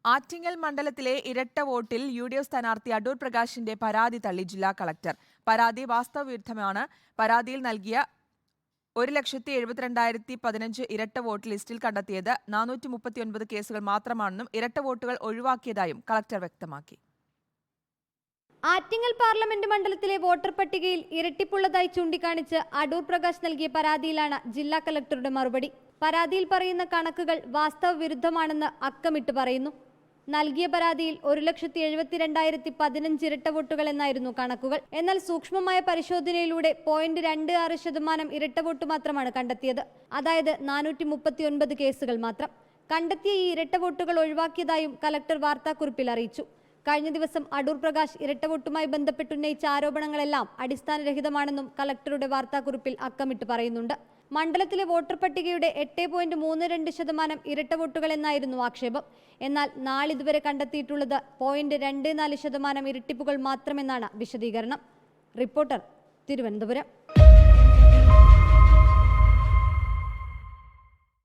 ആറ്റിങ്ങൽ മണ്ഡലത്തിലെ ഇരട്ട വോട്ടിൽ UDF സ്ഥാനാർത്ഥി അടൂർ പ്രകാശിന്റെ പരാതി തള്ളി ജില്ലാ കളക്ടർ. പരാതി വാസ്തവവിരുദ്ധമാണ്. പരാതിയിൽ നൽകിയ 1,72,015 ഇരട്ട വോട്ട് ലിസ്റ്റിൽ കണ്ടെത്തിയത് 439 കേസുകൾ മാത്രമാണെന്നും ഇരട്ട വോട്ടുകൾ ഒഴിവാക്കിയതായും കളക്ടർ വ്യക്തമാക്കി. ആറ്റിങ്ങൽ പാർലമെന്റ് മണ്ഡലത്തിലെ വോട്ടർ പട്ടികയിൽ ഇരട്ടിപ്പുള്ളതായി ചൂണ്ടിക്കാണിച്ച് അടൂർ പ്രകാശ് നൽകിയ പരാതിയിലാണ് ജില്ലാ കളക്ടറുടെ മറുപടി. പരാതിയിൽ പറയുന്ന കണക്കുകൾ വാസ്തവ വിരുദ്ധമാണെന്ന് അക്കമിട്ട് പറയുന്നു. നൽകിയ പരാതിയിൽ 1,72,015 ഇരട്ട വോട്ടുകൾ എന്നായിരുന്നു കണക്കുകൾ. എന്നാൽ സൂക്ഷ്മമായ പരിശോധനയിലൂടെ 0.26% ഇരട്ട വോട്ട് മാത്രമാണ് കണ്ടെത്തിയത്. അതായത് 439 കേസുകൾ മാത്രം. കണ്ടെത്തിയ ഈ ഇരട്ട വോട്ടുകൾ ഒഴിവാക്കിയതായും കലക്ടർ വാർത്താക്കുറിപ്പിൽ അറിയിച്ചു. കഴിഞ്ഞ ദിവസം അടൂർ പ്രകാശ് ഇരട്ടവോട്ടുമായി ബന്ധപ്പെട്ടുന്നയിച്ച ആരോപണങ്ങളെല്ലാം അടിസ്ഥാനരഹിതമാണെന്നും കലക്ടറുടെ വാർത്താക്കുറിപ്പിൽ അക്കമിട്ട് പറയുന്നുണ്ട്. മണ്ഡലത്തിലെ വോട്ടർ പട്ടികയുടെ 8.32% ഇരട്ട വോട്ടുകൾ എന്നായിരുന്നു ആക്ഷേപം. എന്നാൽ നാളിതുവരെ കണ്ടെത്തിയിട്ടുള്ളത് 0.24% ഇരട്ടിപ്പുകൾ മാത്രമെന്നാണ് വിശദീകരണം. റിപ്പോർട്ടർ, തിരുവനന്തപുരം.